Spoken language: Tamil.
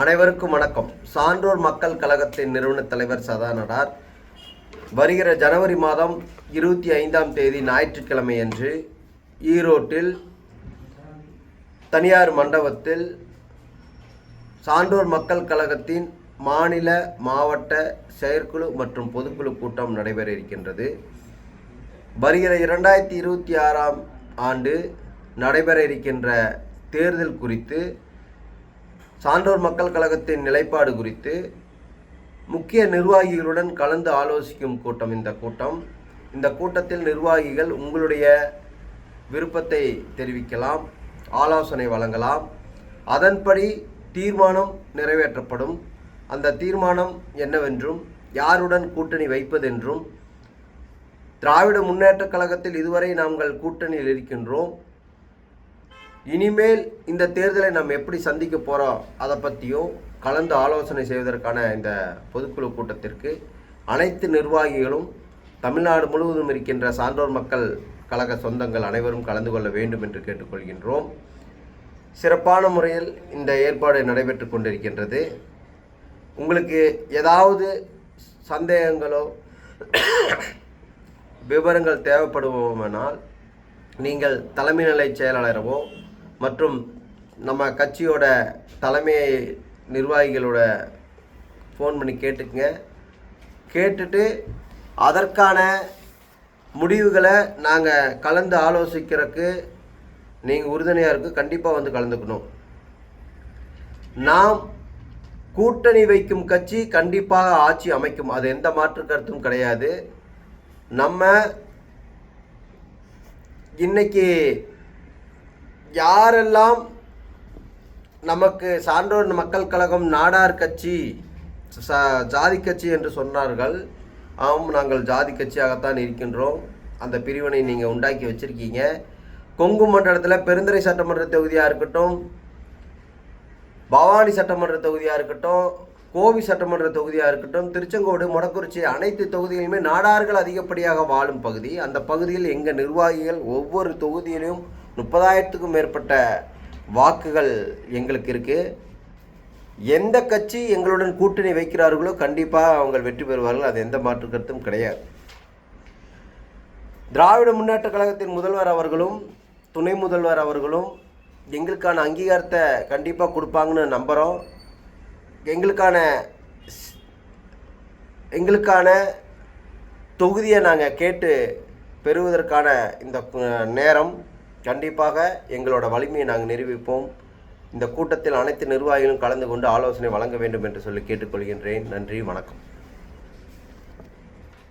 அனைவருக்கும் வணக்கம். சான்றோர் மக்கள் கழகத்தின் நிறுவன தலைவர் சதானனார் வருகிற ஜனவரி மாதம் 25ஆம் தேதி ஞாயிற்றுக்கிழமையன்று ஈரோட்டில் தனியார் மண்டபத்தில் சான்றோர் மக்கள் கழகத்தின் மாநில மாவட்ட செயற்குழு மற்றும் பொதுக்குழு கூட்டம் நடைபெற இருக்கின்றது. வருகிற 2026ஆம் ஆண்டு நடைபெற இருக்கின்ற தேர்தல் குறித்து, சான்றோர் மக்கள் கழகத்தின் நிலைப்பாடு குறித்து முக்கிய நிர்வாகிகளுடன் கலந்து ஆலோசிக்கும் கூட்டம் இந்த கூட்டத்தில் நிர்வாகிகள் உங்களுடைய விருப்பத்தை தெரிவிக்கலாம், ஆலோசனை வழங்கலாம். அதன்படி தீர்மானம் நிறைவேற்றப்படும். அந்த தீர்மானம் என்னவென்றும், யாருடன் கூட்டணி வைப்பதென்றும், திராவிட முன்னேற்ற கழகத்தில் இதுவரை நாங்கள் கூட்டணியில் இருக்கின்றோம், இனிமேல் இந்த தேர்தலை நாம் எப்படி சந்திக்க போகிறோம், அதை பற்றியும் கலந்து ஆலோசனை செய்வதற்கான இந்த பொதுக்குழு கூட்டத்திற்கு அனைத்து நிர்வாகிகளும், தமிழ்நாடு முழுவதும் இருக்கின்ற சான்றோர் மக்கள் கழக சொந்தங்கள் அனைவரும் கலந்து கொள்ள வேண்டும் என்று கேட்டுக்கொள்கின்றோம். சிறப்பான முறையில் இந்த ஏற்பாடு நடைபெற்று கொண்டிருக்கின்றது. உங்களுக்கு ஏதாவது சந்தேகங்களோ விவரங்கள் தேவைப்படுவோமானால் நீங்கள் தலைமை நிலை செயலாளரவோ மற்றும் நம்ம கட்சியோட தலைமை நிர்வாகிகளோட ஃபோன் பண்ணி கேட்டுட்டு அதற்கான முடிவுகளை நாங்கள் கலந்து ஆலோசிக்கிறதுக்கு நீங்கள் உறுதுணையாக இருக்கு. கண்டிப்பாக வந்து கலந்துக்கணும். நாம் கூட்டணி வைக்கும் கட்சி கண்டிப்பாக ஆட்சி அமைக்கும், அது எந்த மாற்று கருத்தும் கிடையாது. நம்ம இன்னைக்கு யாரெல்லாம் நமக்கு சான்றோர் மக்கள் கழகம் நாடார் கட்சி, ஜாதி கட்சி என்று சொன்னார்கள், ஆம், நாங்கள் ஜாதி கட்சியாகத்தான் இருக்கின்றோம். அந்த பிரிவினை நீங்கள் உண்டாக்கி வச்சுருக்கீங்க. கொங்கு மண்டலத்தில் பெருந்துறை சட்டமன்ற தொகுதியாக இருக்கட்டும், பவானி சட்டமன்ற தொகுதியாக இருக்கட்டும், கோவி சட்டமன்ற தொகுதியாக இருக்கட்டும், திருச்செங்கோடு, மொடக்குறிச்சி அனைத்து தொகுதிகளுமே நாடார்கள் அதிகப்படியாக வாழும் பகுதி. அந்த பகுதியில் எங்கள் நிர்வாகிகள் ஒவ்வொரு தொகுதியிலும் 30,000க்கும் மேற்பட்ட வாக்குகள் எங்களுக்கு இருக்குது. எந்த கட்சி எங்களுடன் கூட்டணி வைக்கிறார்களோ கண்டிப்பாக அவங்க வெற்றி பெறுவார்கள், அது எந்த மாற்று கருத்தும் கிடையாது. திராவிட முன்னேற்ற கழகத்தின் முதல்வர் அவர்களும் துணை முதல்வர் அவர்களும் எங்களுக்கான அங்கீகாரத்தை கண்டிப்பாக கொடுப்பாங்கன்னு நம்புகிறோம். எங்களுக்கான தொகுதியை நாங்கள் கேட்டு பெறுவதற்கான இந்த நேரம், கண்டிப்பாக எங்களோட வலிமையை நாங்கள் நிரூபிப்போம். இந்த கூட்டத்தில் அனைத்து நிர்வாகிகளும் கலந்து கொண்டு ஆலோசனை வழங்க வேண்டும் என்று சொல்லி கேட்டுக்கொள்கின்றேன். நன்றி, வணக்கம்.